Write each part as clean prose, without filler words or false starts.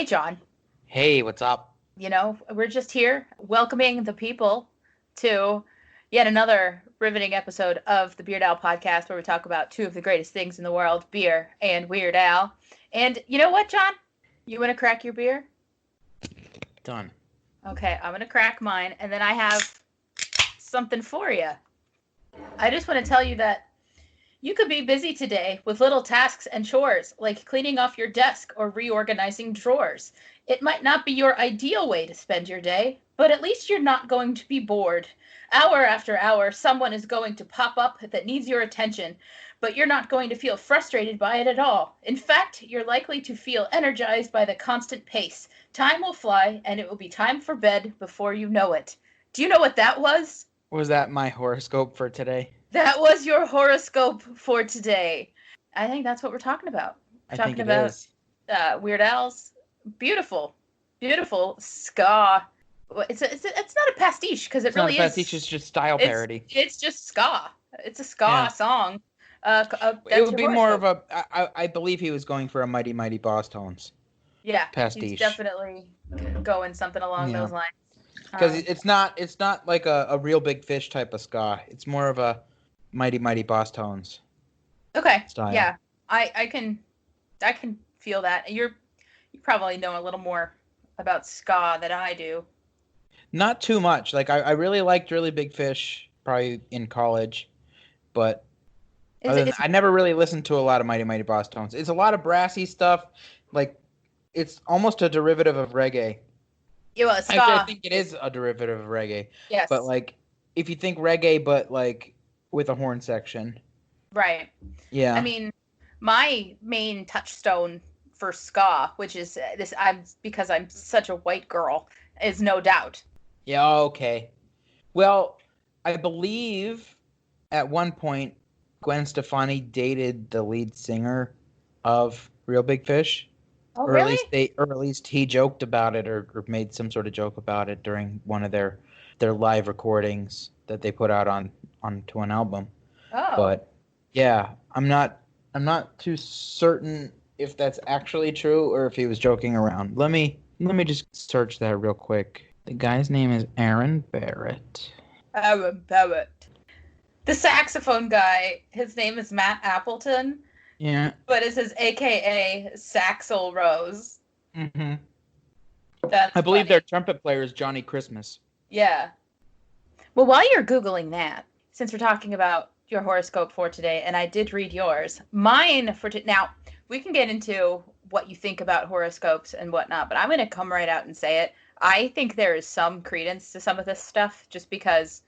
Hey, John. Hey, what's up? We're just here welcoming the people to yet another riveting episode of the Beard Al podcast where we talk about two of the greatest things in the world, beer and Weird Al. And you know what, John? You want to crack your beer? Done. Okay, I'm going to crack mine, and then I have something for you. I just want to tell you that you could be busy today with little tasks and chores like cleaning off your desk or reorganizing drawers. It might not be your ideal way to spend your day, but at least you're not going to be bored. Hour after hour, someone is going to pop up that needs your attention, but you're not going to feel frustrated by it at all. In fact, you're likely to feel energized by the constant pace. Time will fly, and it will be time for bed before you know it. Do you know what that was? Was that my horoscope for today? That was your horoscope for today. I think that's what we're talking about. I think it is. Weird Al's beautiful ska. It's not a pastiche because it really is. It's not a pastiche. It's just style parody. It's just ska. It's a ska song. It would be more of a. I believe he was going for a Mighty Mighty Boss Tones. Yeah, pastiche. He's definitely going something along those lines. Because it's not like a real big fish type of ska. It's more of a Mighty Mighty Boss Tones. Okay. Style. Yeah, I can feel that. You probably know a little more about ska than I do. Not too much. Like I really liked Really Big Fish probably in college, but I never really listened to a lot of Mighty Mighty Boss Tones. It's a lot of brassy stuff. Like it's almost a derivative of reggae. Yeah, ska. Actually, I think it is a derivative of reggae. Yes. But like, if you think reggae, but like with a horn section. Right. Yeah. I mean, my main touchstone for ska, which is because I'm such a white girl, is No Doubt. Yeah. Okay. Well, I believe at one point Gwen Stefani dated the lead singer of Real Big Fish. Oh, really? Or at least he joked about it or made some sort of joke about it during one of their live recordings that they put out onto an album. Oh. But yeah, I'm not too certain if that's actually true or if he was joking around. Let me just search that real quick. The guy's name is Aaron Barrett. Aaron Barrett. The saxophone guy, his name is Matt Appleton. Yeah. But it says AKA Saxel Rose. Mm-hmm. That's I believe funny. their trumpet player is Johnny Christmas. Yeah. Well, while you're Googling that, since we're talking about your horoscope for today, and I did read yours, mine for now, we can get into what you think about horoscopes and whatnot, but I'm going to come right out and say it. I think there is some credence to some of this stuff just because,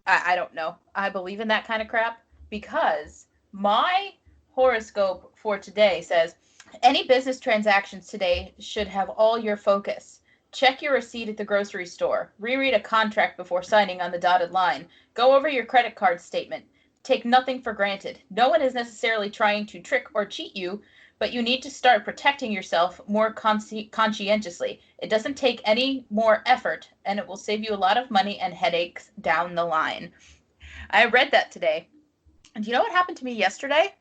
I don't know, I believe in that kind of crap because my horoscope for today says, any business transactions today should have all your focus. Check your receipt at the grocery store. Reread a contract before signing on the dotted line. Go over your credit card statement. Take nothing for granted. No one is necessarily trying to trick or cheat you, but you need to start protecting yourself more conscientiously. It doesn't take any more effort, and it will save you a lot of money and headaches down the line. I read that today. And do you know what happened to me yesterday?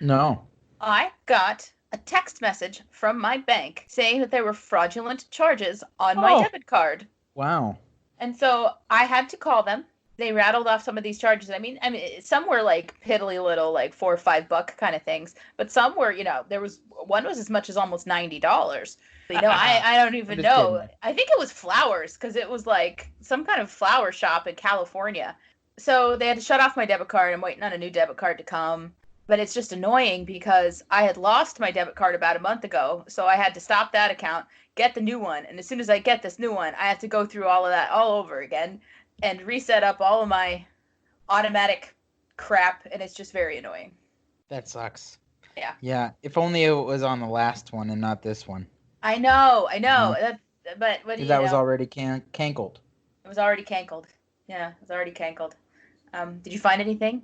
No. I got a text message from my bank saying that there were fraudulent charges on my debit card. Wow. And so I had to call them. They rattled off some of these charges. I mean, some were like piddly little, like $4 or $5 kind of things, but some were, one was as much as almost $90. I don't even know. Kidding. I think it was flowers because it was like some kind of flower shop in California. So they had to shut off my debit card. I'm waiting on a new debit card to come. But it's just annoying because I had lost my debit card about a month ago, so I had to stop that account, get the new one, and as soon as I get this new one, I have to go through all of that all over again and reset up all of my automatic crap, and it's just very annoying. That sucks. Yeah. Yeah, if only it was on the last one and not this one. I know. But what do you know? That was already cankled. It was already cankled. Yeah, it was already cankled. Did you find anything?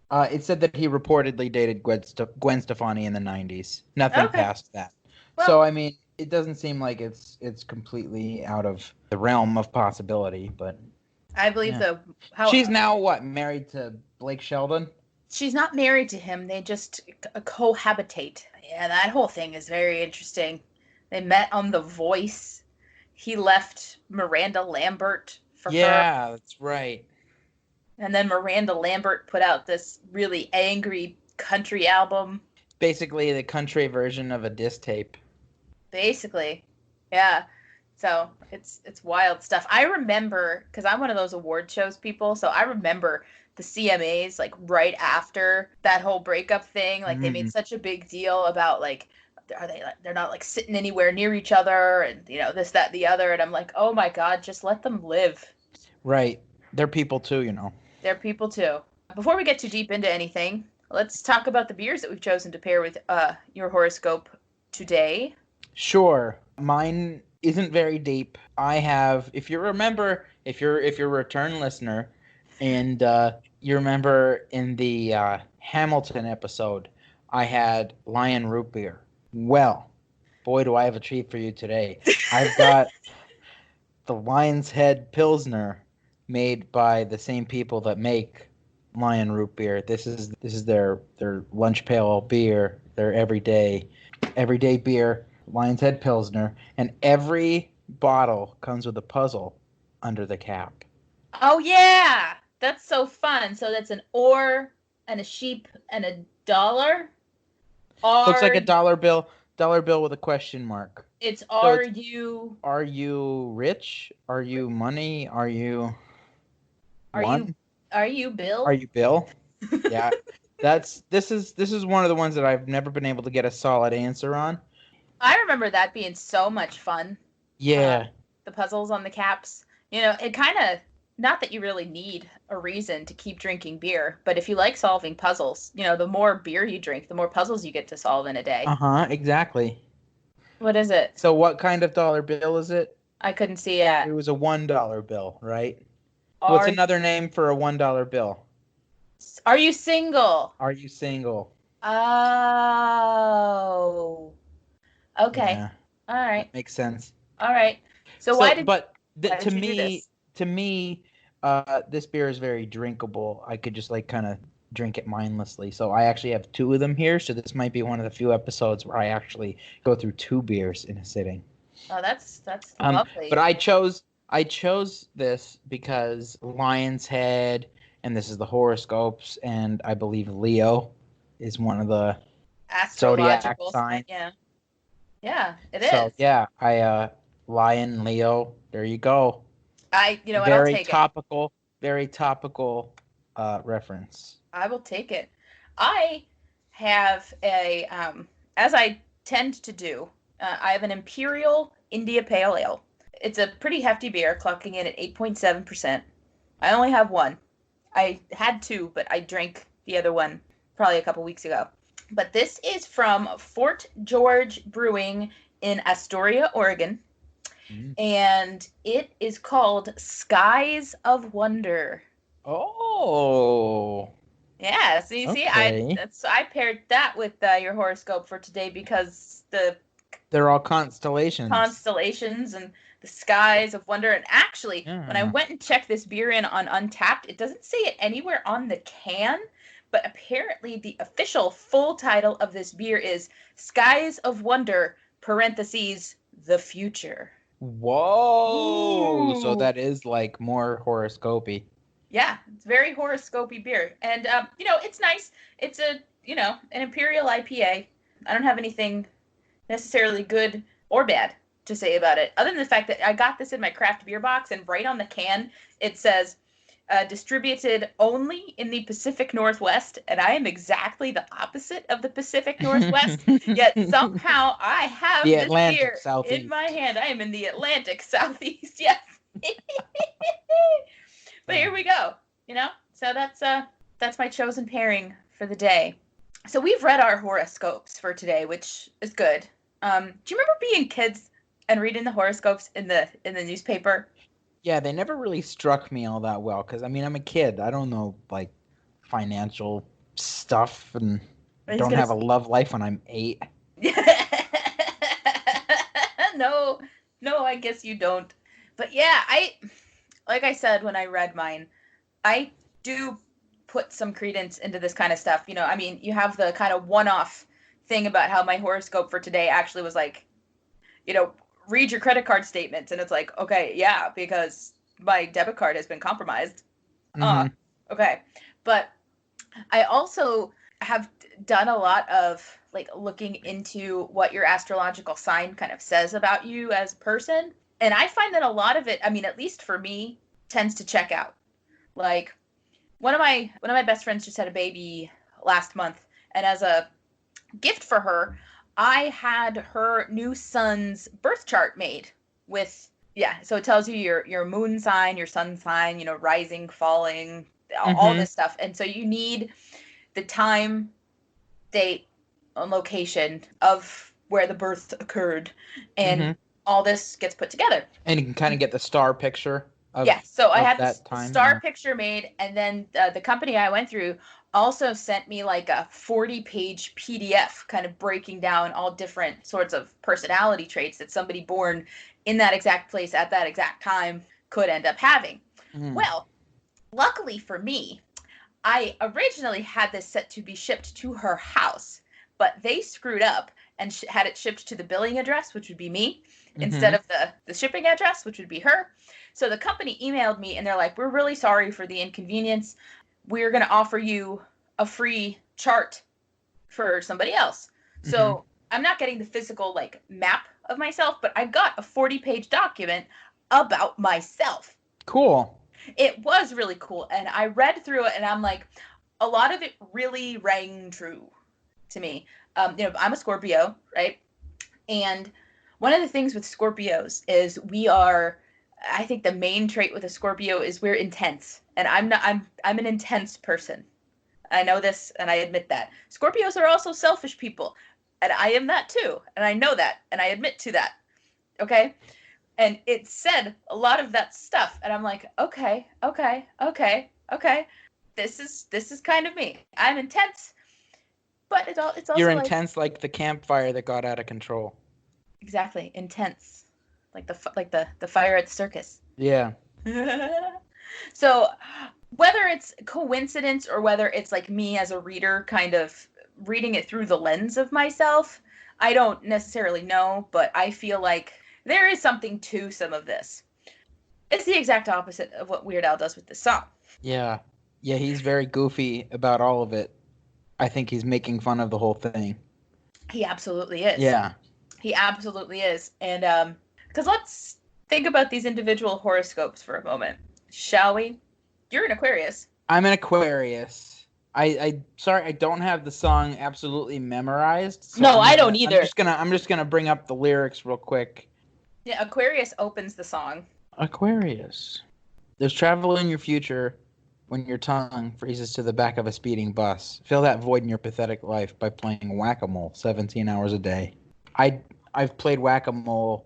It said that he reportedly dated Gwen Stefani in the 90s. Nothing past that. Well, so, I mean, it doesn't seem like it's completely out of the realm of possibility, but... I believe She's now, married to Blake Sheldon? She's not married to him. They just cohabitate. Yeah, that whole thing is very interesting. They met on The Voice. He left Miranda Lambert for her. Yeah, that's right. And then Miranda Lambert put out this really angry country album. Basically the country version of a diss tape. Basically. Yeah. So it's wild stuff. I remember, because I'm one of those award shows people, so I remember the CMAs like right after that whole breakup thing. Like they made such a big deal about like they're not like sitting anywhere near each other and this, that, the other. And I'm like, oh my God, just let them live. Right. They're people too, you know. They're people too. Before we get too deep into anything, let's talk about the beers that we've chosen to pair with your horoscope today. Sure. Mine isn't very deep. I have, if you remember, if you're a return listener, and you remember in the Hamilton episode, I had Lion Root Beer. Well, boy, do I have a treat for you today. I've got the Lion's Head Pilsner, made by the same people that make Lion Root Beer. This is their lunch pail beer, their everyday beer, Lion's Head Pilsner, and every bottle comes with a puzzle under the cap. Oh yeah, that's so fun. So that's an oar and a sheep and a dollar. Looks like a dollar bill with a question mark. It's Are you rich? Are you money? Are you one? Are you Bill? Are you Bill? Yeah. This is one of the ones that I've never been able to get a solid answer on. I remember that being so much fun. Yeah. The puzzles on the caps. It kind of, not that you really need a reason to keep drinking beer, but if you like solving puzzles, the more beer you drink, the more puzzles you get to solve in a day. Exactly. What is it? So what kind of dollar bill is it? I couldn't see it. It was a $1 bill, right? What's another name for a $1 bill? Are you single? Are you single? Oh. Okay. Yeah. All right. That makes sense. All right. So why did to you do this? This beer is very drinkable. I could just like kind of drink it mindlessly. So I actually have two of them here. So this might be one of the few episodes where I actually go through two beers in a sitting. Oh, that's lovely. But I chose this because Lion's Head, and this is the horoscopes, and I believe Leo is one of the zodiac signs. Yeah. Yeah, it is. So yeah, Lion, Leo, there you go. I'll take it. Very topical reference. I will take it. I have as I tend to do, I have an Imperial India Pale Ale. It's a pretty hefty beer, clocking in at 8.7%. I only have one. I had two, but I drank the other one probably a couple weeks ago. But this is from Fort George Brewing in Astoria, Oregon. And it is called Skies of Wonder. Oh. Yeah, so you see, I paired that with your horoscope for today because they're all constellations. Constellations and the skies of wonder. And actually, when I went and checked this beer in on Untapped, it doesn't say it anywhere on the can. But apparently the official full title of this beer is Skies of Wonder, parentheses, the future. Whoa! Ooh. So that is like more horoscopy. Yeah, it's very horoscopy beer. And, it's nice. It's an Imperial IPA. I don't have anything necessarily good or bad to say about it, other than the fact that I got this in my craft beer box, and right on the can, it says, distributed only in the Pacific Northwest, and I am exactly the opposite of the Pacific Northwest, yet somehow I have the this Atlantic beer Southeast. In my hand. I am in the Atlantic Southeast, yes. But here we go, so that's my chosen pairing for the day. So we've read our horoscopes for today, which is good. Do you remember being kids and reading the horoscopes in the newspaper? Yeah, they never really struck me all that well because, I'm a kid. I don't know, like, financial stuff and don't have a love life when I'm 8. No, I guess you don't. But yeah, like I said when I read mine, I do put some credence into this kind of stuff. You have the kind of one-off thing about how my horoscope for today actually was like, read your credit card statements. And it's like, okay, yeah, because my debit card has been compromised. Mm-hmm. Okay. But I also have done a lot of like looking into what your astrological sign kind of says about you as a person. And I find that a lot of it, I mean, at least for me, tends to check out. Like one of my best friends just had a baby last month, and as a gift for her, I had her new son's birth chart made with, yeah, so it tells you your moon sign, your sun sign, rising, falling, all Mm-hmm. this stuff. And so you need the time, date, and location of where the birth occurred, and Mm-hmm. all this gets put together. And you can kind of get the star picture Yeah, so I of had that the time. star Yeah. picture made, and then the company I went through also sent me like a 40-page PDF kind of breaking down all different sorts of personality traits that somebody born in that exact place at that exact time could end up having. Mm. Well, luckily for me, I originally had this set to be shipped to her house, but they screwed up and had it shipped to the billing address, which would be me, instead Mm-hmm. of the shipping address, which would be her. So the company emailed me and they're like, we're really sorry for the inconvenience. We're going to offer you a free chart for somebody else. Mm-hmm. So I'm not getting the physical like map of myself, but I got a 40-page document about myself. Cool. It was really cool. And I read through it and I'm like, a lot of it really rang true to me. I'm a Scorpio, right? And one of the things with Scorpios is I think the main trait with a Scorpio is we're intense. And I'm an intense person. I know this and I admit that. Scorpios are also selfish people. And I am that too. And I know that. And I admit to that. Okay? And it said a lot of that stuff. And I'm like, okay. This is kind of me. I'm intense, but it's You're also like intense like the campfire that got out of control. exactly intense, like the fire at the circus. Yeah. So whether it's coincidence or whether it's like me as a reader kind of reading it through the lens of myself, I don't necessarily know, but I feel like there is something to some of this. It's the exact opposite of what Weird Al does with this song. Yeah. Yeah, he's very goofy about all of it. I think he's making fun of the whole thing. He absolutely is. Yeah. He absolutely is. And because let's think about these individual horoscopes for a moment, shall we? You're an Aquarius. I'm an Aquarius. I sorry, I don't have the song absolutely memorized. So No, I don't either. I'm just gonna bring up the lyrics real quick. Yeah, Aquarius opens the song. Aquarius. There's travel in your future when your tongue freezes to the back of a speeding bus. Fill that void in your pathetic life by playing whack-a-mole 17 hours a day. I've played whack-a-mole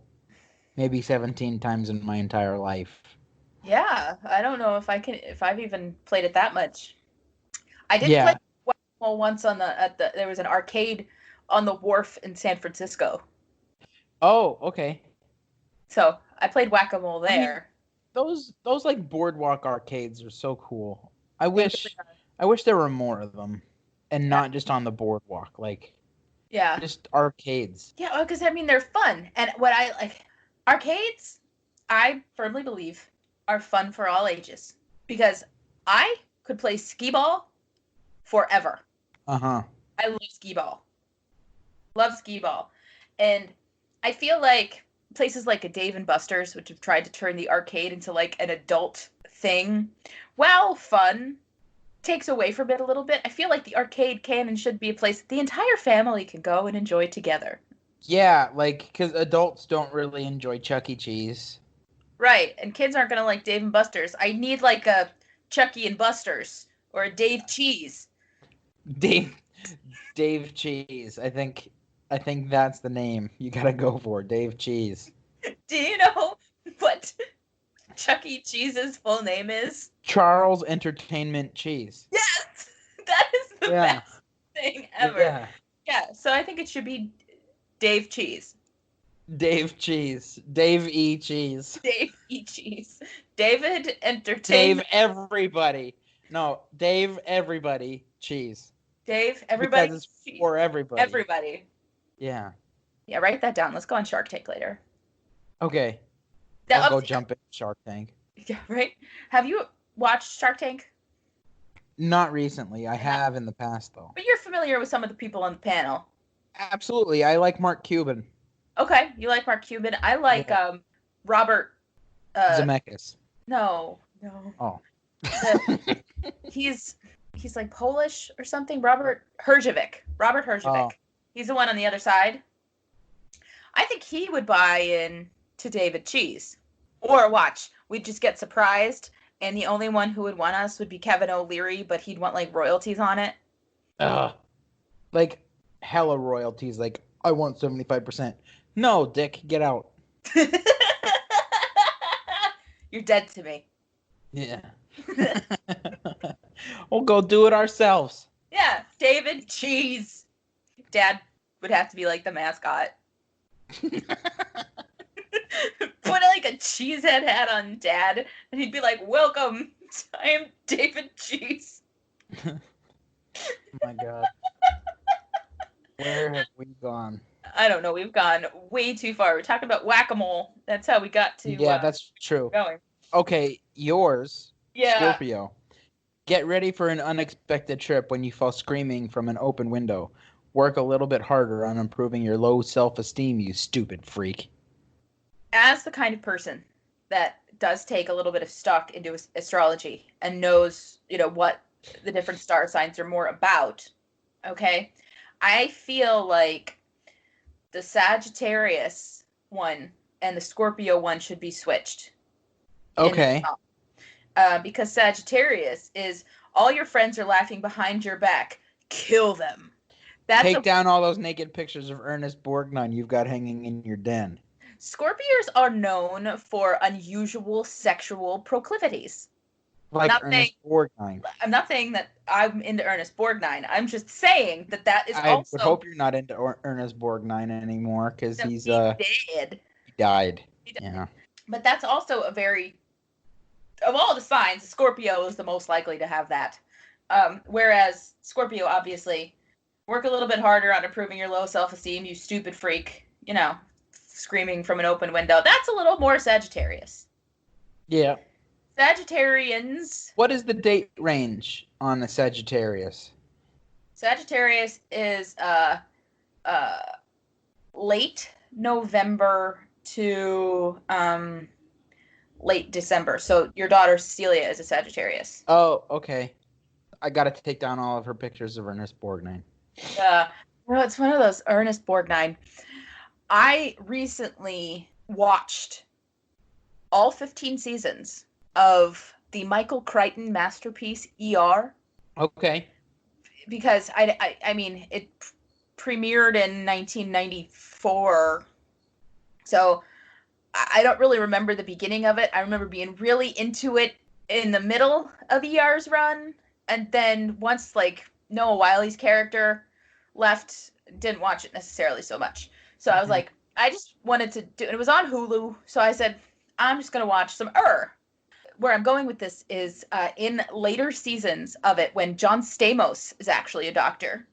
maybe 17 times in my entire life. Yeah, I don't know if I've even played it that much. I did Yeah. play Whack-A-Mole once there was an arcade on the wharf in San Francisco. Oh, okay. So I played Whack-A-Mole there. I mean, those like boardwalk arcades are so cool. I wish there were more of them, and not just on the boardwalk, like just arcades. Yeah, because I mean they're fun, and what I like arcades, I firmly believe are fun for all ages because I could play skee ball forever. Uh-huh. I love skee ball. Love skee ball. And I feel like places like a Dave and Buster's, which have tried to turn the arcade into like an adult thing, while fun, takes away from it a little bit. I feel like the arcade can and should be a place that the entire family can go and enjoy together. Yeah, like, because adults don't really enjoy Chuck E. Cheese. Right, and kids aren't gonna like Dave and Buster's. I need like a Chucky and Buster's or a Dave Cheese. Dave Cheese. I think that's the name you gotta go for, Dave Cheese. Do you know what Chuck E. Cheese's full name is? Charles Entertainment Cheese. Yes! That is the best thing ever. Yeah, so I think it should be Dave Cheese. Dave Cheese. Dave E. Cheese. Dave E. Cheese. David Entertainment. Dave Everybody. No, Dave Everybody Cheese. Dave Everybody because it's for everybody. Everybody. Yeah. Yeah, write that down. Let's go on Shark Tank later. Okay, I'll That, go jump in Shark Tank. yeah, right? Have you watched Shark Tank? Not recently. I Yeah. have in the past, though. But you're familiar with some of the people on the panel. Absolutely. I like Mark Cuban. Okay, you like Mark Cuban. I like Yeah. Robert. Zemeckis. No. Oh. The, he's like Polish or something. Robert Herjavec. Robert Herjavec. Oh. He's the one on the other side. I think he would buy in to David Cheese. Or watch, we'd just get surprised, and the only one who would want us would be Kevin O'Leary, but he'd want like royalties on it. Like hella royalties. Like I want 75%. No, Dick, get out. You're dead to me. Yeah. We'll go do it ourselves. Yeah, David Cheese. Dad would have to be like the mascot. Put like a cheesehead hat on Dad, and he'd be like, "Welcome, I am David Cheese." Oh my God. Where have we gone? I don't know. We've gone way too far. We're talking about whack-a-mole. That's how we got to. Yeah, that's true. Going. Okay, yours. Yeah. Scorpio. Get ready for an unexpected trip when you fall screaming from an open window. Work a little bit harder on improving your low self-esteem, you stupid freak. As the kind of person that does take a little bit of stock into astrology and knows, what the different star signs are more about, okay, I feel like the Sagittarius one and the Scorpio one should be switched. Okay. Because Sagittarius is all your friends are laughing behind your back. Kill them. Take down all those naked pictures of Ernest Borgnine you've got hanging in your den. Scorpios are known for unusual sexual proclivities. Like Ernest Borgnine. I'm not saying that I'm into Ernest Borgnine. I'm just saying that is I would hope you're not into Ernest Borgnine anymore, because he's dead. He died. Yeah. But that's also a very, of all the signs, Scorpio is the most likely to have that. Whereas Scorpio, obviously, work a little bit harder on improving your low self-esteem, you stupid freak. Screaming from an open window. That's a little more Sagittarius. Yeah. Sagittarians. What is the date range on a Sagittarius? Sagittarius is late November to late December. So your daughter Cecilia is a Sagittarius. Oh, okay. I got to take down all of her pictures of Ernest Borgnine. It's one of those Ernest Borgnine. I recently watched all 15 seasons of the Michael Crichton masterpiece ER. Okay. Because I mean, it premiered in 1994, so I don't really remember the beginning of it. I remember being really into it in the middle of ER's run, and then once Noah Wiley's character left, didn't watch it necessarily so much. So I was like, I just wanted to do it. It was on Hulu, so I said, I'm just going to watch some Where I'm going with this is in later seasons of it, when John Stamos is actually a doctor,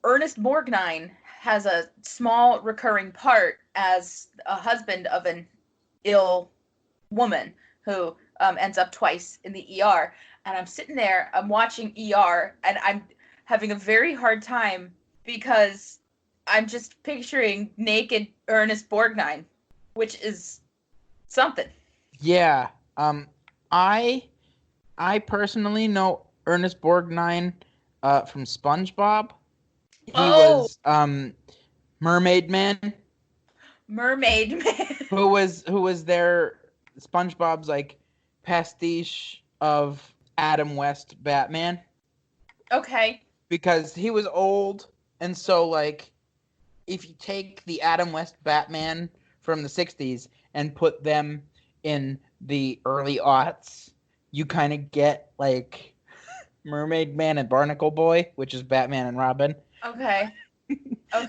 Ernest Borgnine has a small recurring part as a husband of an ill woman who ends up twice in the ER. And I'm sitting there, I'm watching ER, and I'm having a very hard time because I'm just picturing naked Ernest Borgnine, which is something. Yeah. I personally know Ernest Borgnine from SpongeBob. He was Mermaid Man. Mermaid Man. who was their SpongeBob's pastiche of Adam West Batman. Okay. Because he was old, and so if you take the Adam West Batman from the 60s and put them in the early aughts, you kind of get Mermaid Man and Barnacle Boy, which is Batman and Robin. Okay.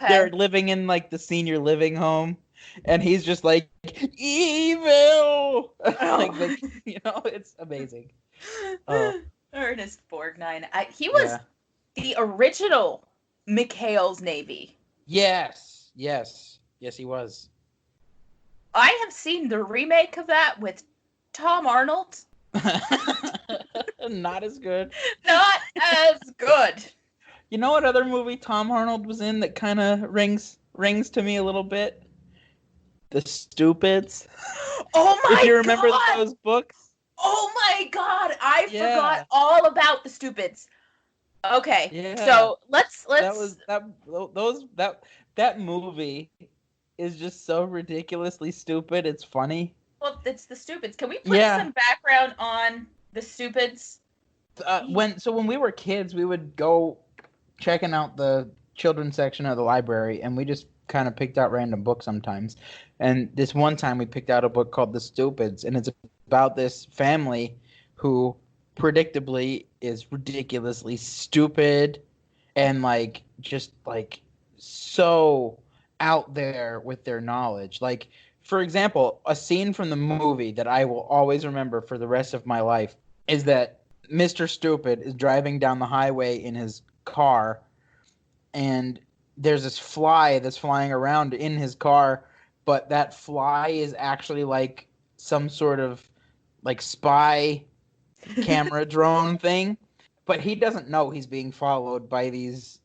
They're living in the senior living home, and he's just evil. It's amazing. Ernest Borgnine. He was the original McHale's Navy. Yes. Yes, he was. I have seen the remake of that with Tom Arnold. Not as good. Not as good. You know what other movie Tom Arnold was in that kind of rings to me a little bit? The Stupids. Oh If my you remember god! those books. Oh my god! I Yeah. forgot all about the Stupids. Okay, Yeah. so let's That was that movie is just so ridiculously stupid. It's funny. well, it's the Stupids. Can we put Yeah. some background on the Stupids? When we were kids, we would go checking out the children's section of the library, and we just kind of picked out random books sometimes. And this one time, we picked out a book called The Stupids, and it's about this family who predictably is ridiculously stupid and just so out there with their knowledge. Like, for example, a scene from the movie that I will always remember for the rest of my life is that Mr. Stupid is driving down the highway in his car, and there's this fly that's flying around in his car, but that fly is actually like some sort of like spy camera drone thing, but he doesn't know he's being followed by this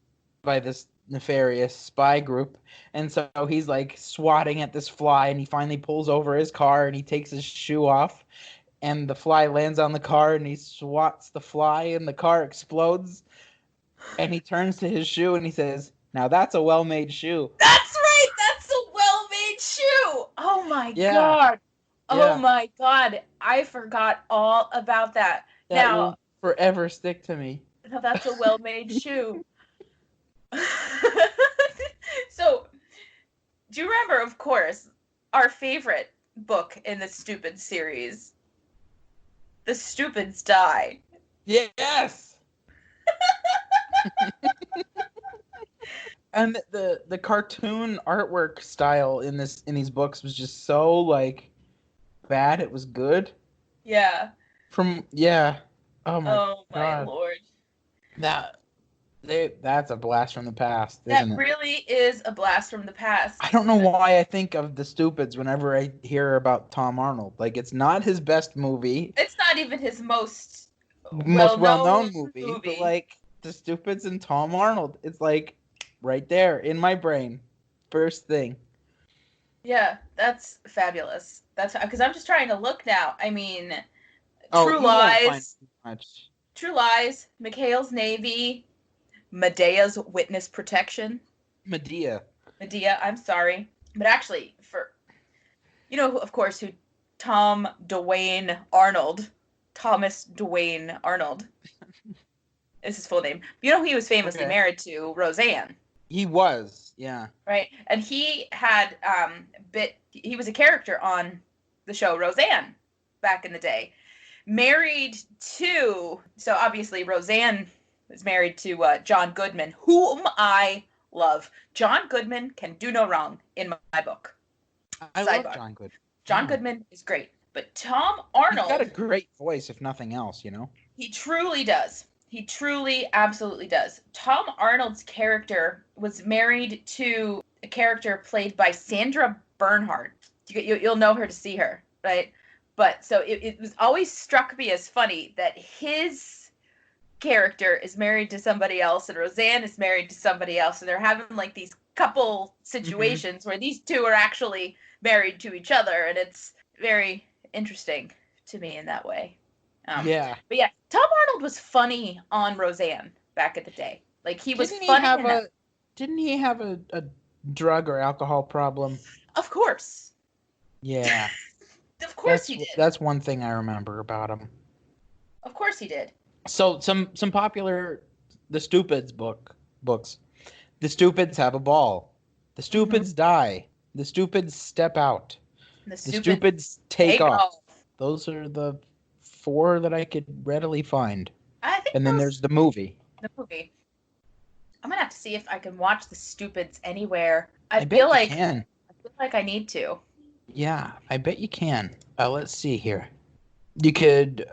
nefarious spy group. And so he's like swatting at this fly, and he finally pulls over his car and he takes his shoe off, and the fly lands on the car, and he swats the fly and the car explodes, and he turns to his shoe and he says, "Now that's a well-made shoe." That's right. That's a well-made shoe. Oh my Yeah. god. Oh Yeah. my god. I forgot all about that. That Now, will forever stick to me. that's a well-made shoe. So, do you remember, of course, our favorite book in the Stupid series? The Stupids Die. Yes. And the cartoon artwork style in these books was just so like bad it was good. Yeah. Oh my god. Lord. That's a blast from the past, That isn't it? really is a blast from the past. I don't know why I think of The Stupids whenever I hear about Tom Arnold. Like, it's not his best movie, It's not even his most most well-known well-known movie, but movie. like The Stupids and Tom Arnold, it's like right there in my brain. First thing. Yeah, that's fabulous. That's because I'm just trying to look now. I mean, Oh, True you won't find Lies, too much. True Lies, McHale's Navy, Medea's Witness Protection. Medea. I'm sorry, but actually, of course, who Thomas Dwayne Arnold is his full name. You know, he was famously married to Roseanne. He was, yeah. Right, and he had he was a character on the show Roseanne back in the day. So obviously Roseanne was married to John Goodman, whom I love. John Goodman can do no wrong in my book. I love John Goodman. John Goodman is great, but Tom Arnold... He's got a great voice, if nothing else, you know? He truly does. He truly, absolutely does. Tom Arnold's character was married to a character played by Sandra Bernhard. You'll know her to see her, right? But so it was always struck me as funny that his character is married to somebody else and Roseanne is married to somebody else, and they're having like these couple situations where these two are actually married to each other, and it's very interesting to me in that way. Yeah. But yeah, Tom Arnold was funny on Roseanne back in the day. Like, he was funny. Didn't he have a drug or alcohol problem? Of course. Yeah. Of course he did. That's one thing I remember about him. Of course he did. So some popular The Stupids books. The Stupids have a ball. The Stupids die. The Stupids step out. The Stupids take off. Those are the 4 that I could readily find. And then there's the movie. The movie. I'm gonna have to see if I can watch The Stupids anywhere. I bet feel like you can. I feel like I need to. Yeah, I bet you can. Let's see here. You could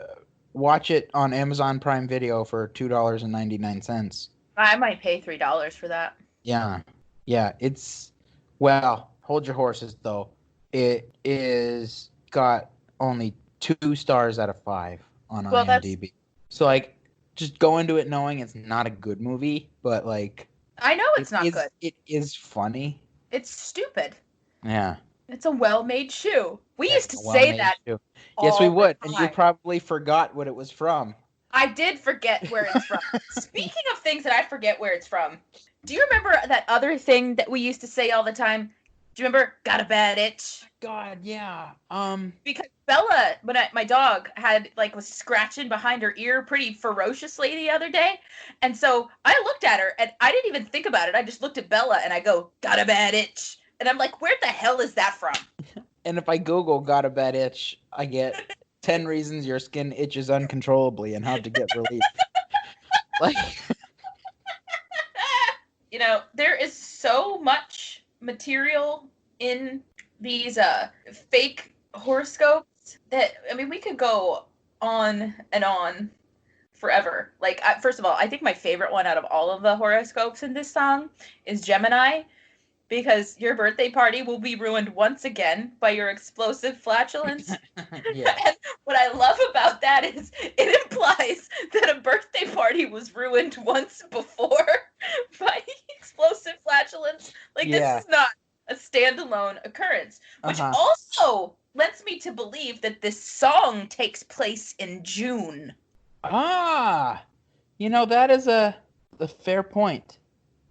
watch it on Amazon Prime Video for $2.99. I might pay $3 for that. Yeah. Yeah, it's... Well, hold your horses though. It is got only 2 stars out of 5 on Well, that's IMDb. So like, just go into it knowing it's not a good movie, but like, I know it's not good. it is funny. It's stupid. Yeah. It's a well-made shoe. We It's used to a say well-made that shoe. Yes, we all the would, and you time. probably forgot what it was from. I did forget where it's from. Speaking of things that I forget where it's from, do you remember that other thing that we used to say all the time? Do you remember "got a bad itch"? God, yeah. Because Bella, my dog had was scratching behind her ear pretty ferociously the other day, and so I looked at her and I didn't even think about it. I just looked at Bella and I go, "Got a bad itch," and I'm like, "Where the hell is that from?" And if I Google "got a bad itch," I get 10 reasons your skin itches uncontrollably and how to get relief. Like, There is so much material in these fake horoscopes that we could go on and on forever. First of all, I think my favorite one out of all of the horoscopes in this song is Gemini, because your birthday party will be ruined once again by your explosive flatulence. yeah. And what I love about that is it implies that a birthday party was ruined once before by explosive flatulence. This is not a standalone occurrence, which also lets me to believe that this song takes place in June. Ah, that is a fair point.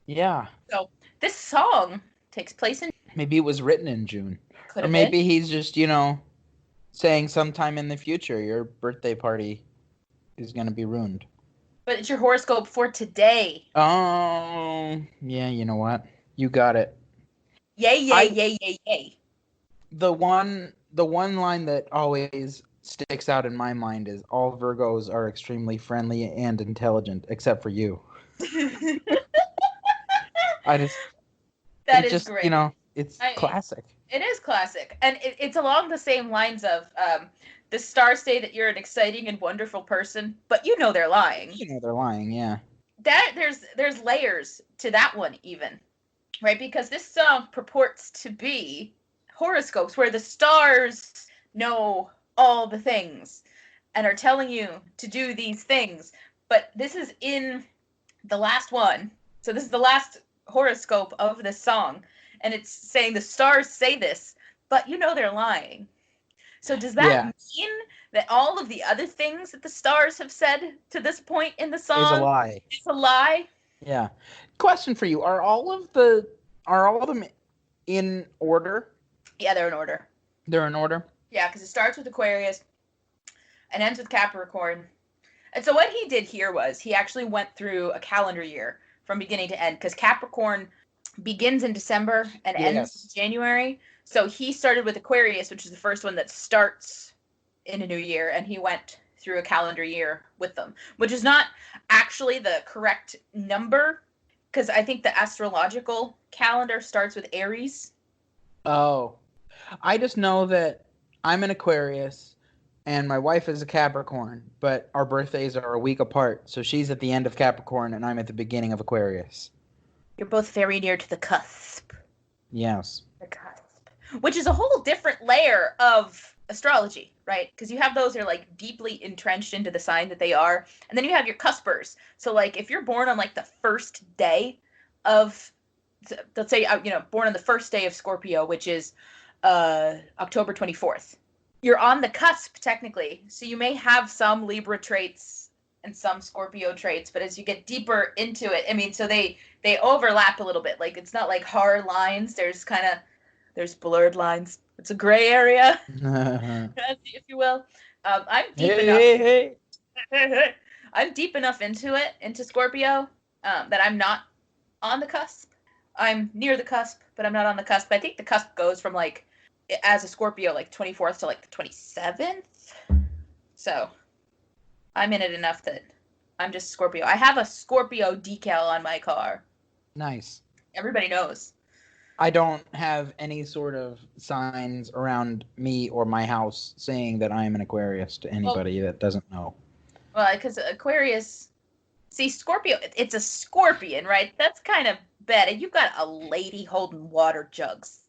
Yeah. So this song takes place in... Maybe it was written in June. Could or have maybe been. he's just, saying sometime in the future your birthday party is going to be ruined. But it's your horoscope for today. Oh, yeah, you know what? You got it. Yay, yay, yay, yay, yay. The one line that always sticks out in my mind is all Virgos are extremely friendly and intelligent, except for you. That is great. It's classic. It is classic. And it's along the same lines of the stars say that you're an exciting and wonderful person, but they're lying. They're lying, yeah. There's layers to that one even, right? Because this song purports to be horoscopes where the stars know all the things and are telling you to do these things. But this is in the last one. So this is the last horoscope of this song. And it's saying the stars say this, but they're lying. So does that mean that all of the other things that the stars have said to this point in the song is a lie? It's a lie? Yeah. Question for you. Are all of them in order? Yeah, they're in order. They're in order? Yeah, because it starts with Aquarius and ends with Capricorn. And so what he did here was he actually went through a calendar year from beginning to end, because Capricorn begins in December and ends in January. So he started with Aquarius, which is the first one that starts in a new year, and he went through a calendar year with them, which is not actually the correct number, because I think the astrological calendar starts with Aries. Oh. I just know that I'm an Aquarius and my wife is a Capricorn, but our birthdays are a week apart. So she's at the end of Capricorn and I'm at the beginning of Aquarius. You're both very near to the cusp. Yes. The cusp. Which is a whole different layer of astrology, right? Because you have those that are deeply entrenched into the sign that they are. And then you have your cuspers. So if you're born on the first day of, let's say, born on the first day of Scorpio, which is October 24th. You're on the cusp, technically. So you may have some Libra traits and some Scorpio traits, but as you get deeper into it, so they overlap a little bit. It's not like hard lines. There's blurred lines. It's a gray area, if you will. I'm deep enough. I'm deep enough into Scorpio, that I'm not on the cusp. I'm near the cusp, but I'm not on the cusp. I think the cusp goes from as a Scorpio, 24th to the 27th. So I'm in it enough that I'm just Scorpio. I have a Scorpio decal on my car. Nice. Everybody knows. I don't have any sort of signs around me or my house saying that I am an Aquarius to anybody that doesn't know. Well, because Aquarius... See, Scorpio, it's a scorpion, right? That's kind of bad. And you've got a lady holding water jugs.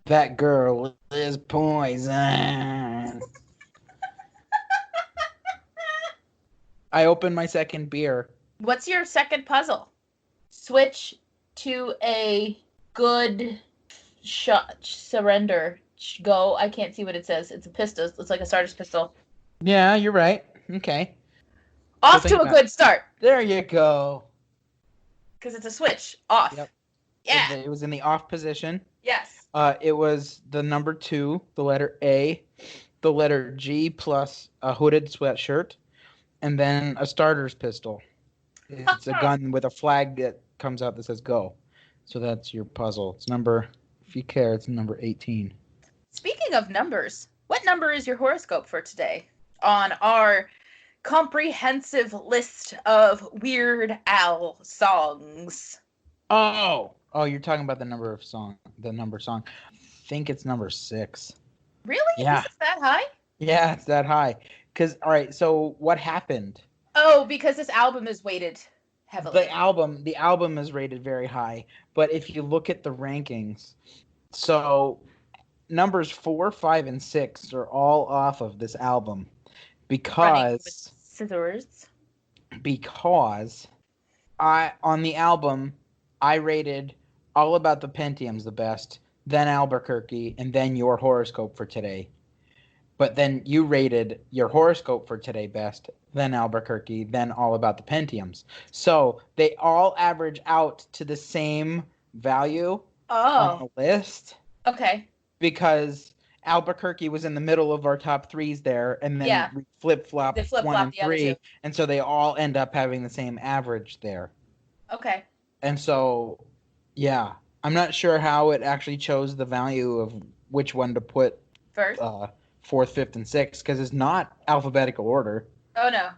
That girl is poison. I opened my second beer. What's your second puzzle? Switch to a good shot. Surrender. Go. I can't see what it says. It's a pistol. It's like a starter's pistol. Yeah, you're right. Okay. Off to a good start. There you go. Because it's a switch. Off. Yep. Yeah. It was in the off position. Yes. It was the number 2, the letter A, the letter G plus a hooded sweatshirt, and then a starter's pistol. It's a gun with a flag that comes out that says go. So that's your puzzle. It's number, if you care, it's number 18. Speaking of numbers, what number is your horoscope for today on our comprehensive list of Weird Al songs? Oh, you're talking about the number song. I think it's number 6. Really? Yeah. Is it that high? Yeah, it's that high. All right, so what happened? Oh, because this album is weighted heavily. The album is rated very high, but if you look at the rankings, so numbers 4, 5, and 6 are all off of this album because on the album I rated All About the Pentiums the best, then Albuquerque, and then Your Horoscope for Today. But then you rated Your Horoscope for Today best, then Albuquerque, then All About the Pentiums. So they all average out to the same value on the list. Okay. Because Albuquerque was in the middle of our top 3s there, and then we flip-flop 1 and 3, and so they all end up having the same average there. Okay. And so, yeah, I'm not sure how it actually chose the value of which one to put first, 4th, 5th, and 6th, because it's not alphabetical order. Oh, no.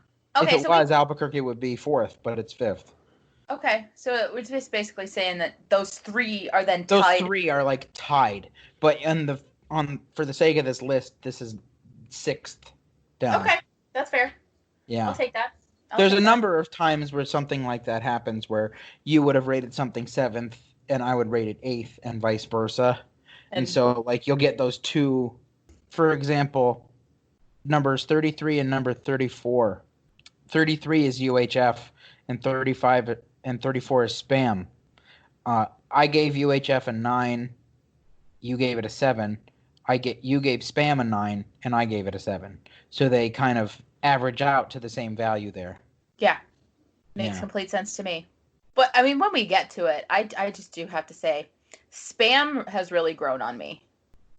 Okay, if it was, Albuquerque would be 4th, but it's 5th. Okay, so we're just basically saying that those 3 are then tied. Those 3 are like tied, but for the sake of this list, this is 6th down. Okay, that's fair. Yeah, I'll take that. There's a number of times where something like that happens, where you would have rated something 7th, and I would rate it 8th, and vice versa. And so, like, you'll get those 2. For example, numbers 33 and number 34. 33 is UHF, and 35 and 34 is spam. I gave UHF a 9. You gave it a 7. You gave spam a 9, and I gave it a 7. So they kind of average out to the same value there. Yeah. Makes complete sense to me. But, I mean, when we get to it, I just do have to say, spam has really grown on me.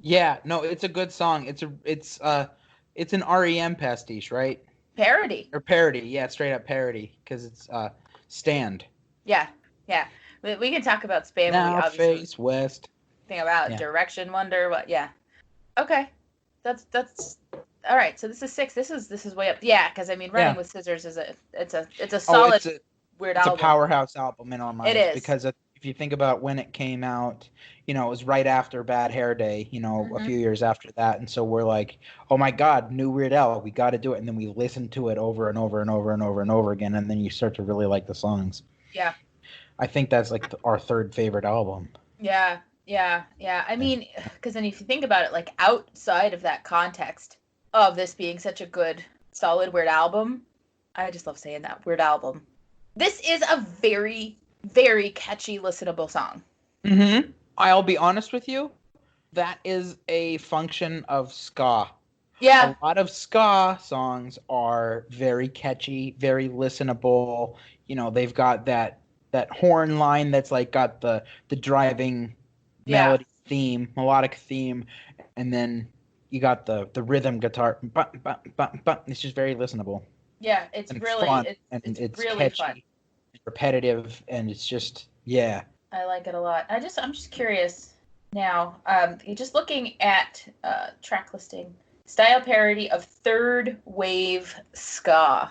Yeah, no, it's a good song. It's an REM pastiche, right? Parody. Or parody, yeah, straight up parody, because it's Stand. Yeah. We can talk about spam. Now face west. Think about Direction Wonder. What? Yeah. Okay. That's all right. So this is 6. This is way up. Yeah, because I mean, Running with Scissors is it's a solid weird album. It's a powerhouse album in our minds. It is, because if you think about when it came out, it was right after Bad Hair Day. A few years after that, and so we're like, oh my God, new Weird Al, we got to do it. And then we listen to it over and over and over and over and over again, and then you start to really like the songs. Yeah. I think that's like our 3rd favorite album. Yeah. I mean, because then if you think about it, like outside of that context of this being such a good, solid Weird album, I just love saying that, Weird album. This is a very, very catchy, listenable song. Mm-hmm. I'll be honest with you, that is a function of ska. Yeah. A lot of ska songs are very catchy, very listenable. They've got that horn line that's like got the driving melody theme, melodic theme, and then you got the rhythm guitar. It's just very listenable. Yeah, it's really fun, it's really catchy, fun. Repetitive, and it's just I like it a lot. I'm just curious now. Just looking at track listing, style parody of third wave ska.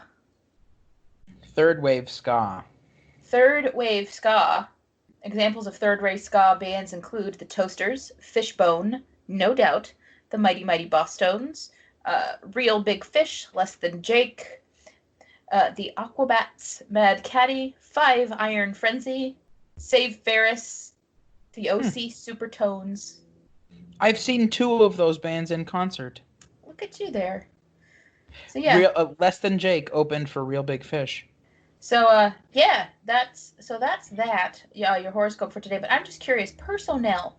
Third wave ska. Third wave ska. Examples of third wave ska bands include the Toasters, Fishbone, No Doubt, the Mighty Mighty Bosstones, Real Big Fish, Less Than Jake, the Aquabats, Mad Caddy, Five Iron Frenzy, Save Ferris, the OC Supertones. I've seen 2 of those bands in concert. Look at you there. So yeah. Less Than Jake opened for Real Big Fish. So yeah, that's that. Yeah, your horoscope for today. But I'm just curious, personnel,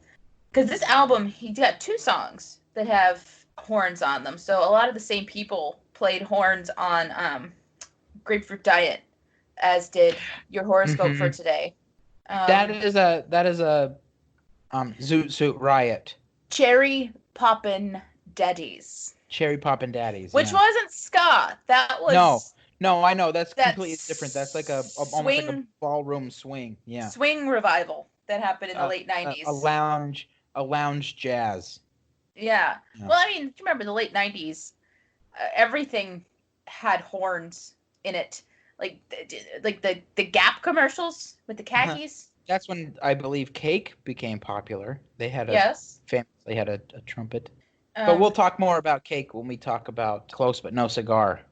because this album he's got 2 songs that have horns on them. So a lot of the same people played horns on Grapefruit Diet, as did your horoscope for today. That is a Zoot Suit Riot. Cherry Poppin' Daddies. Cherry Poppin' Daddies. Which wasn't ska. That was No, I know that's completely different. That's like almost like a ballroom swing. Yeah. Swing revival that happened in the late 90s. A lounge jazz. Yeah. Well, I mean, remember the late 90s, everything had horns in it. Like the Gap commercials with the khakis. That's when I believe Cake became popular. They had famously had a trumpet. But we'll talk more about Cake when we talk about Close But No Cigar.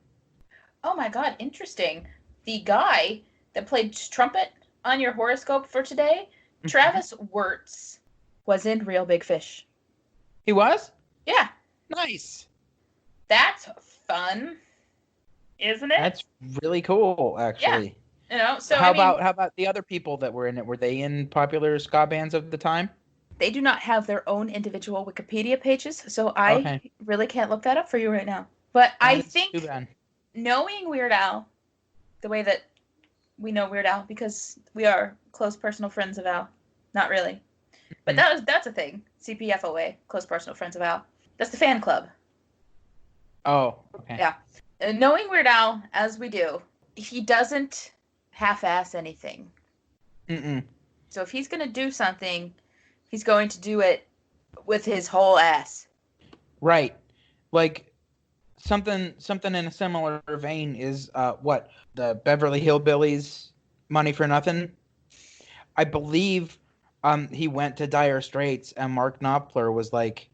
Oh my God, interesting. The guy that played trumpet on your horoscope for today, Travis Wirtz, was in Real Big Fish. He was? Yeah. Nice. That's fun, isn't it? That's really cool, actually. Yeah. So how about the other people that were in it? Were they in popular ska bands of the time? They do not have their own individual Wikipedia pages, so I really can't look that up for you right now. But I think knowing Weird Al, the way that we know Weird Al, because we are close personal friends of Al. Not really. But that's a thing. CPFOA, close personal friends of Al. That's the fan club. Oh, okay. Yeah. Knowing Weird Al, as we do, he doesn't half-ass anything. So if he's going to do something, he's going to do it with his whole ass. Right. Like, something in a similar vein is, the Beverly Hillbillies, Money for Nothing. I believe he went to Dire Straits, and Mark Knopfler was like,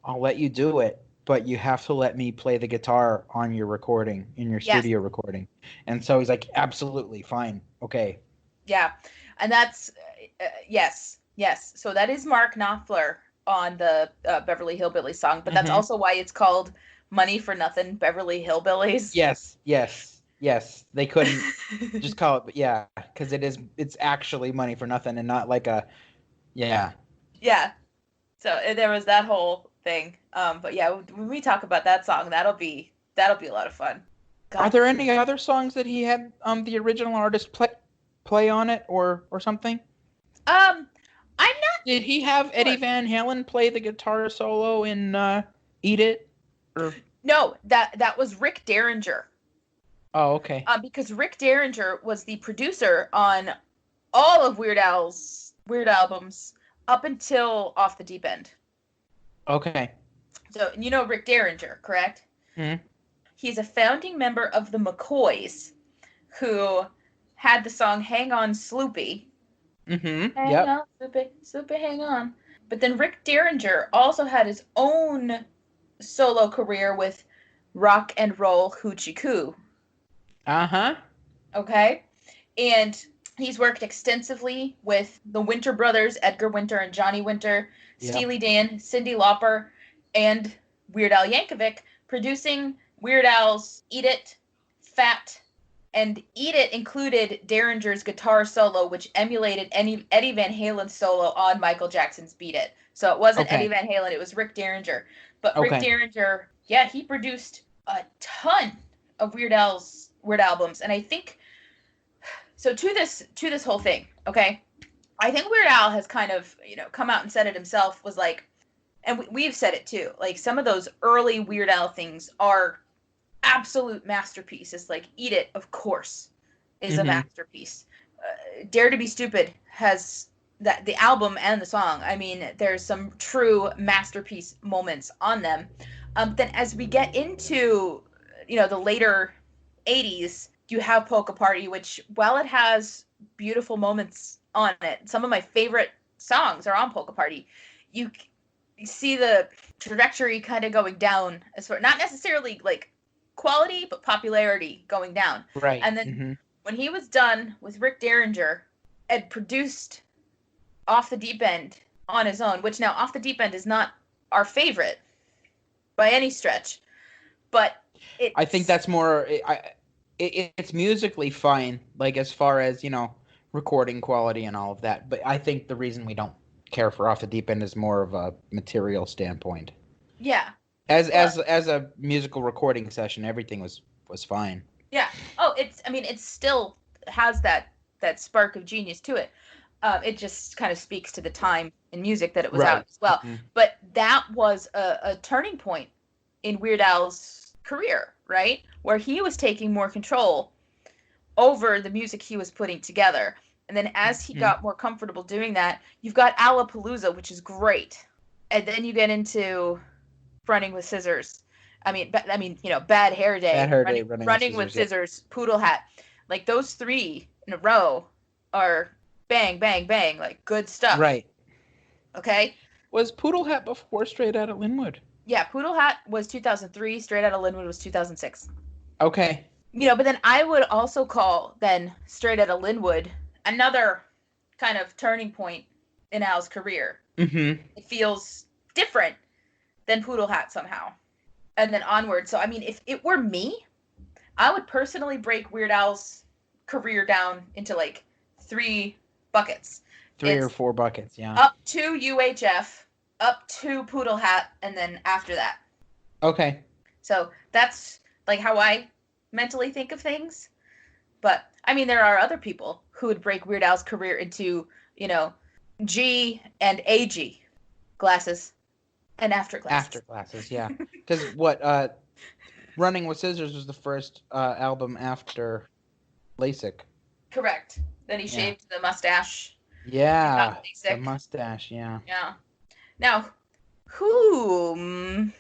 I'll let you do it, but you have to let me play the guitar on your recording, in your studio recording. And so he's like, absolutely, fine, okay. Yeah, and that's, yes. So that is Mark Knopfler on the Beverly Hillbillies song, but that's also why it's called Money for Nothing, Beverly Hillbillies. Yes. They couldn't just call it, but yeah, because it's actually Money for Nothing and not like a, yeah. So there was that whole thing. But yeah, when we talk about that song, that'll be a lot of fun. God. Are there any other songs that he had the original artist play on it or something? I'm not. Did he have Eddie Van Halen play the guitar solo in Eat It? Or... No, that was Rick Derringer. Oh, okay. Because Rick Derringer was the producer on all of Weird Al's Weird albums up until Off the Deep End. Okay. So, you know Rick Derringer, correct? Mm-hmm. He's a founding member of the McCoys, who had the song Hang On Sloopy. Mm-hmm. Hang on, Sloopy, hang on. But then Rick Derringer also had his own solo career with Rock and Roll Hoochie Coo. Uh-huh. Okay? And he's worked extensively with the Winter Brothers, Edgar Winter and Johnny Winter, Steely Dan, Cyndi Lauper, and Weird Al Yankovic, producing Weird Al's Eat It, Fat, and Eat It included Derringer's guitar solo, which emulated Eddie Van Halen's solo on Michael Jackson's Beat It. So it wasn't Eddie Van Halen, it was Rick Derringer. But Rick Derringer, he produced a ton of Weird Al's Weird albums. And I think, so to this whole thing, okay, I think Weird Al has kind of, come out and said it himself, was like, and we've said it too, like some of those early Weird Al things are absolute masterpieces. Like Eat It, of course, is a masterpiece. Dare to Be Stupid has that, the album and the song. I mean, there's some true masterpiece moments on them. Then as we get into, the later 80s, you have Polka Party, which, while it has beautiful moments on it, some of my favorite songs are on Polka Party. You see the trajectory kind of going down, as far, not necessarily like quality, but popularity going down. Right. And then when he was done with Rick Derringer and produced Off the Deep End on his own, which now Off the Deep End is not our favorite by any stretch, but I think that's more. It's musically fine, like as far as recording quality and all of that. But I think the reason we don't care for Off the Deep End is more of a material standpoint. yeah. As a musical recording session, everything was fine. Yeah. Oh, it still has that spark of genius to it. It just kind of speaks to the time in music that it was out as well. Mm-hmm. But that was a turning point in Weird Al's career, right? Where he was taking more control over the music he was putting together. And then as he got more comfortable doing that, you've got Alapalooza, which is great. And then you get into Running with Scissors. Bad Hair Day, Bad Hair Day, running with Scissors, Poodle Hat. Like those three in a row are bang, bang, bang, like good stuff. Right. Okay. Was Poodle Hat before Straight Outta Linwood? Yeah, Poodle Hat was 2003. Straight Outta Linwood was 2006. Okay. But then I would also call then Straight Outta Linwood another kind of turning point in Al's career. Mm-hmm. It feels different than Poodle Hat somehow. And then onward. So, if it were me, I would personally break Weird Al's career down into like 3 buckets. Three or 4 buckets, yeah. Up to UHF, up to Poodle Hat, and then after that. Okay. So that's like how I mentally think of things. But, there are other people who would break Weird Al's career into, G and AG. Glasses. And after glasses. After glasses, yeah. Because Running with Scissors was the first album after LASIK. Correct. Then he shaved the mustache. Yeah, the mustache, yeah. Yeah. Now, whom...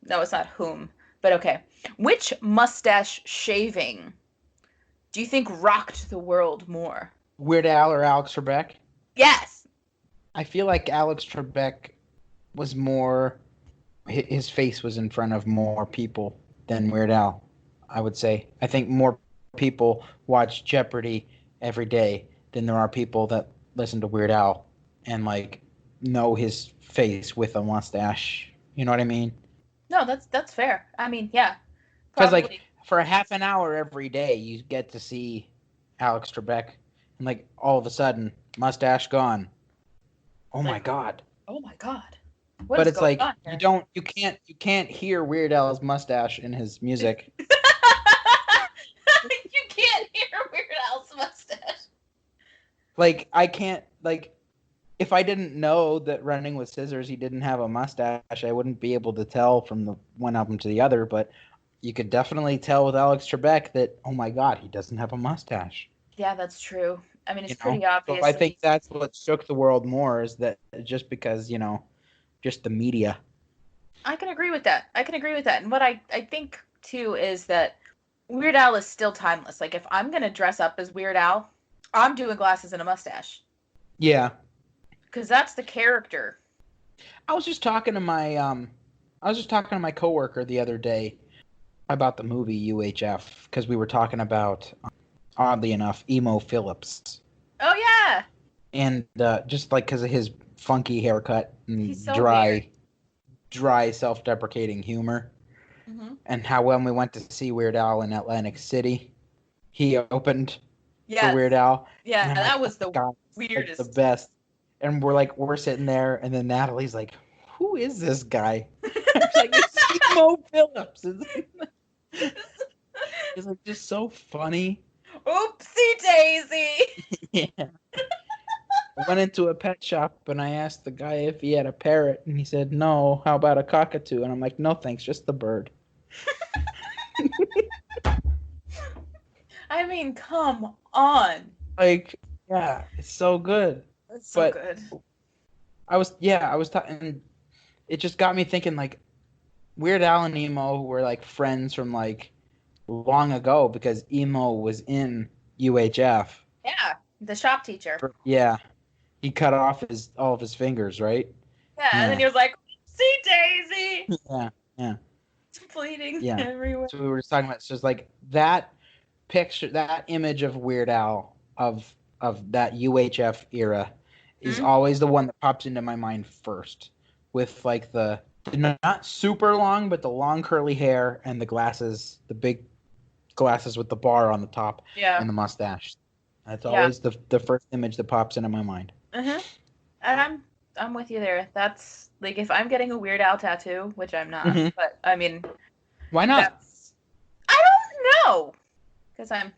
No, it's not whom, but okay. Which mustache shaving do you think rocked the world more? Weird Al or Alex Trebek? Yes! I feel like Alex Trebek was more... His face was in front of more people than Weird Al, I would say. I think more people watch Jeopardy every day than there are people that listen to Weird Al and know his face with a mustache. You know what I mean? No, that's fair. Yeah. Because for a half an hour every day, you get to see Alex Trebek, and all of a sudden, mustache gone. Oh my god. Oh my god. But it's you can't hear Weird Al's mustache in his music. You can't hear Weird Al's mustache. I can't if I didn't know that Running with Scissors he didn't have a mustache, I wouldn't be able to tell from the one album to the other, but you could definitely tell with Alex Trebek that, oh my god, he doesn't have a mustache. Yeah, that's true. It's pretty obvious. So I think that's what shook the world more, is that just because, just the media. I can agree with that. And what I think, too, is that Weird Al is still timeless. If I'm going to dress up as Weird Al, I'm doing glasses and a mustache. Yeah. Because that's the character. I was just talking to my coworker the other day about the movie UHF, because we were talking about, oddly enough, Emo Phillips. Oh, yeah. And just because of his funky haircut and so dry self-deprecating humor. Mm-hmm. And how when we went to see Weird Al in Atlantic City, he opened for Weird Al. Yeah, that was the weirdest. The best. And we're sitting there, and then Natalie's like, who is this guy? It's Emo Phillips. It's just so funny. Oopsie daisy. Yeah. I went into a pet shop and I asked the guy if he had a parrot, and he said, no, how about a cockatoo? And I'm like, no thanks, just the bird. Come on. Yeah, it's so good. It's so good. I was talking, it just got me thinking, Weird Al and Emo were friends from long ago, because Emo was in UHF. Yeah, the shop teacher. Yeah. He cut off all of his fingers, right? Yeah, and then he was like, "See Daisy." Yeah. It's bleeding everywhere. So we were just talking about, it's just that picture, that image of Weird Al of that UHF era is always the one that pops into my mind first. with like the not super long, but the long curly hair and the glasses, the big glasses with the bar on the top Yeah. and the mustache. That's Yeah. always the first image that pops into my mind. Uh-huh. And I'm with you there. That's like if I'm getting a Weird Al tattoo, which I'm not, Mm-hmm. but I mean, Why not? I don't know, because I'm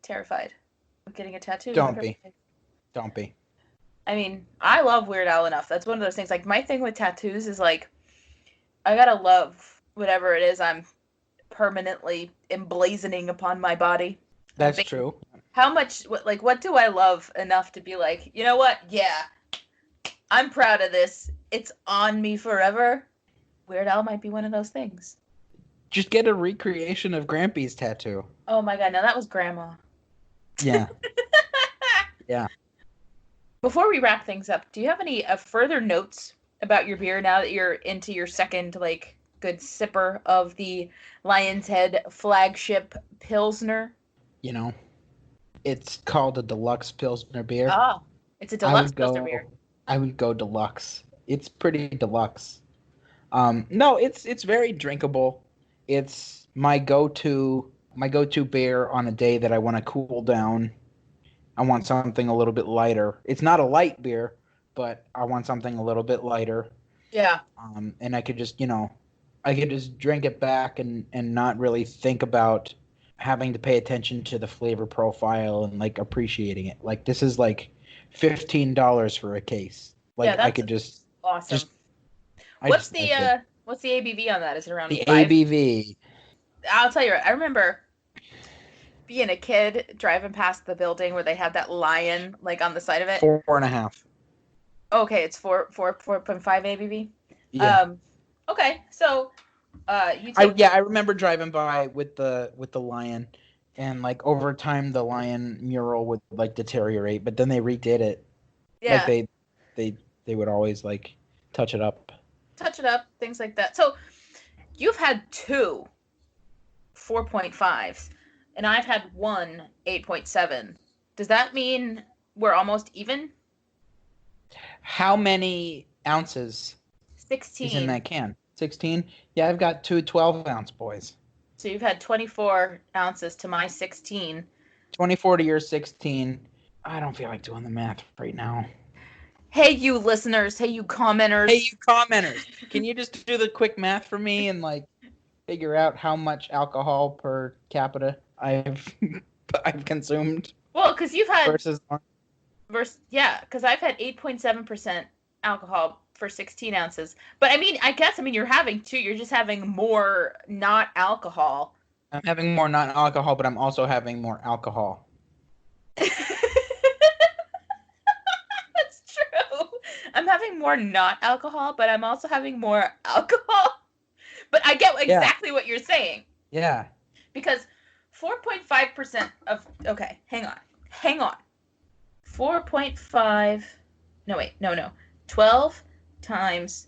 terrified of getting a tattoo. Don't be. Don't be. I mean, I love Weird Al enough. That's one of those things. Like my thing with tattoos is like I gotta love whatever it is I'm permanently emblazoning upon my body. That's true. How much, what do I love enough to be like, you know what? Yeah, I'm proud of this. It's on me forever. Weird Al might be one of those things. Just get a recreation of Grampy's tattoo. Oh my god, no, that was Grandma. Yeah. Yeah. Before we wrap things up, do you have any further notes about your beer now that you're into your second, good sipper of the Lion's Head flagship Pilsner? You know, it's called a Deluxe Pilsner beer. Oh, it's a Deluxe Pilsner beer. I would go deluxe. It's pretty deluxe. No, it's very drinkable. It's my go-to beer on a day that I want to cool down. I want something a little bit lighter. It's not a light beer, but I want something a little bit lighter. Yeah. And I could just, I could just drink it back and not really think about having to pay attention to the flavor profile and appreciating it. Like this is like $15 for a case. Like yeah, I could just awesome. What's the ABV on that? Is it around the 5? ABV? I'll tell you what, I remember being a kid driving past the building where they had that lion on the side of it. 4.5. Okay, it's 4.5 ABV. Yeah. Okay, so I remember driving by with the lion, and over time the lion mural would deteriorate, but then they redid it. Yeah. They would always touch it up, things like that. So you've had 2 4.5s, and I've had 1 8.7. Does that mean we're almost even? How many ounces 16 is in that can? 16? Yeah, I've got 2 12-ounce boys. So you've had 24 ounces to my 16. 24 to your 16. I don't feel like doing the math right now. Hey, you listeners. Hey, you commenters. Hey, you commenters. Can you just do the quick math for me and figure out how much alcohol per capita I've consumed? Well, because you've had because I've had 8.7% alcohol for 16 ounces. But I guess you're having 2. You're just having more not alcohol. I'm having more not alcohol, but I'm also having more alcohol. That's true. I'm having more not alcohol, but I'm also having more alcohol. But I get exactly what you're saying. Yeah. Because 4.5% of... Okay, hang on. 4.5... No, wait. No. 12 times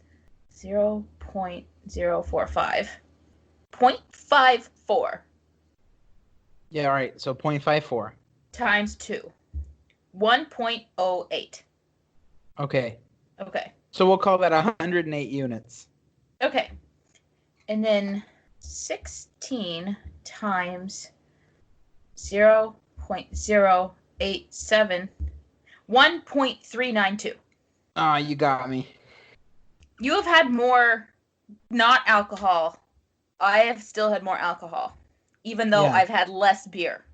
0.045. 0.54. Yeah, all right. So 0.54. Times 2. 1.08. Okay. Okay. So we'll call that 108 units. Okay. And then 16 times 0.087. 1.392. Ah, you got me. You have had more not alcohol. I have still had more alcohol, even though I've had less beer.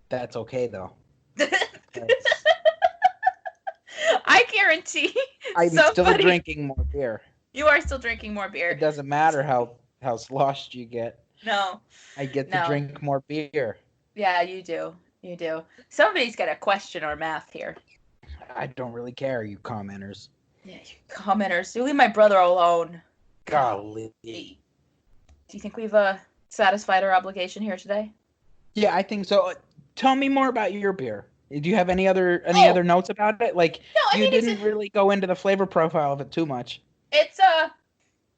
That's okay, though. I guarantee I'm still drinking more beer. You are still drinking more beer. It doesn't matter how sloshed you get. No. I get to drink more beer. Yeah, you do. You do. Somebody's got a question or math here. I don't really care, you commenters. Yeah, you commenters. You leave my brother alone. Golly. Do you think we've satisfied our obligation here today? Yeah, I think so. Tell me more about your beer. Do you have any other notes about it? You didn't really go into the flavor profile of it too much. It's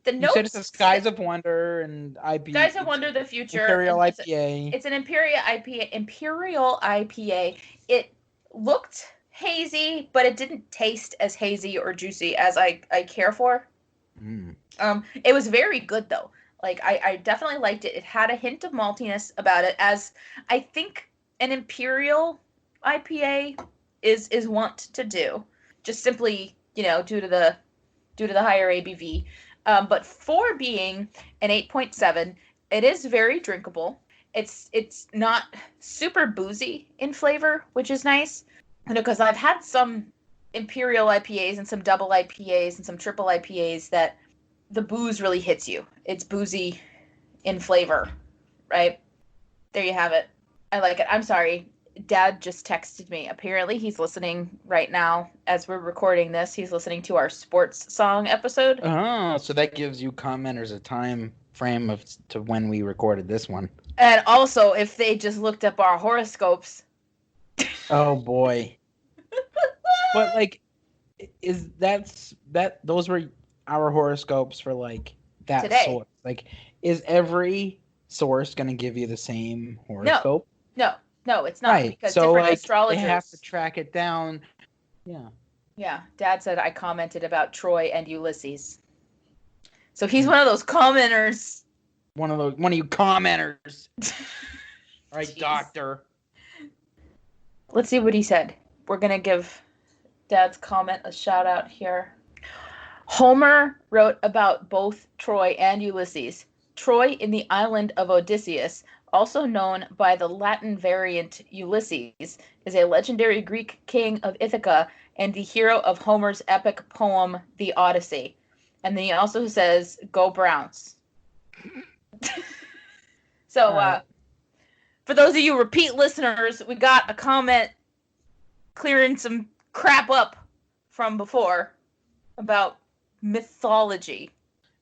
the notes. You said it's a Skies of Wonder and IPA. Skies of Wonder, the future. Imperial IPA. It's an Imperial IPA. It looked hazy, but it didn't taste as hazy or juicy as I care for. It was very good though. Like I definitely liked it. It had a hint of maltiness about it, as I think an imperial IPA is wont to do, just simply due to the higher ABV. But for being an 8.7, it is very drinkable. It's not super boozy in flavor, which is nice. Because I've had some imperial IPAs and some double IPAs and some triple IPAs that the booze really hits you. It's boozy in flavor, right? There you have it. I like it. I'm sorry. Dad just texted me. Apparently, he's listening right now as we're recording this. He's listening to our sports song episode. Oh, so that gives you commenters a time frame to when we recorded this one. And also, if they just looked up our horoscopes. Oh boy. But like, those were our horoscopes for like that today. source? Like, is every source going to give you the same horoscope? No, it's not. Right. Because so different like astrologers, they have to track it down. Yeah. Yeah. Dad said I commented about Troy and Ulysses. So he's one of those commenters. One of you commenters. All right, Jeez. doctor. Let's see what he said. We're going to give Dad's comment a shout out here. Homer wrote about both Troy and Ulysses. Troy in the island of Odysseus, also known by the Latin variant Ulysses, is a legendary Greek king of Ithaca and the hero of Homer's epic poem, The Odyssey. And then he also says, "Go Browns." So, for those of you repeat listeners, we got a comment clearing some crap up from before about mythology.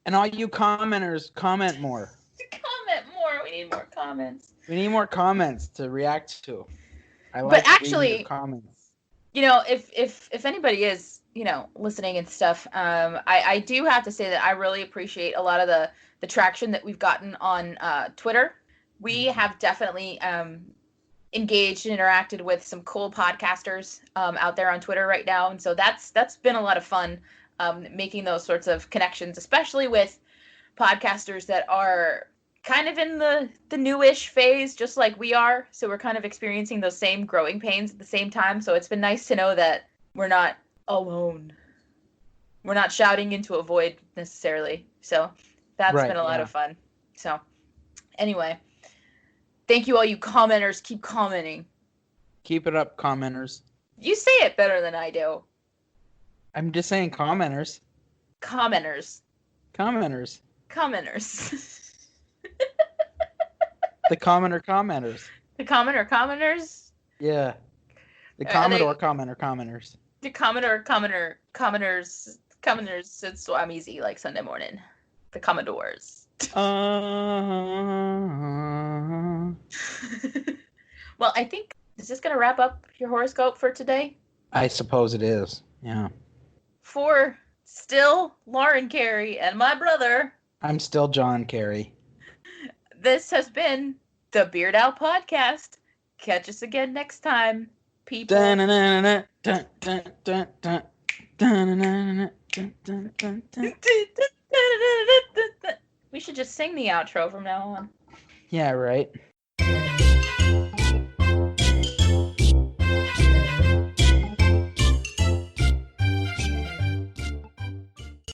And all you commenters, comment more. Comment more. We need more comments. We need more comments to react to. But actually, comments. If anybody is, listening and stuff, I do have to say that I really appreciate a lot of the traction that we've gotten on Twitter. We have definitely engaged and interacted with some cool podcasters out there on Twitter right now, and so that's been a lot of fun. Making those sorts of connections, especially with podcasters that are kind of in the newish phase, just like we are. So we're kind of experiencing those same growing pains at the same time. So it's been nice to know that we're not alone. We're not shouting into a void necessarily. So that's been a lot of fun. So anyway, thank you all you commenters. Keep commenting. Keep it up, commenters. You say it better than I do. I'm just saying commenters. Commenters. Commenters. Commenters. The commenter commenters. The commenter commenters? Yeah. The Commodore commenter commenters. The commenters. It's I'm easy like Sunday morning. The Commodores. Well, I think, is this going to wrap up your horoscope for today? I suppose it is. Yeah. For still Lauren Carey and my brother. I'm still John Carey. This has been the Beard Out Podcast. Catch us again next time, people. We should just sing the outro from now on. Yeah, right.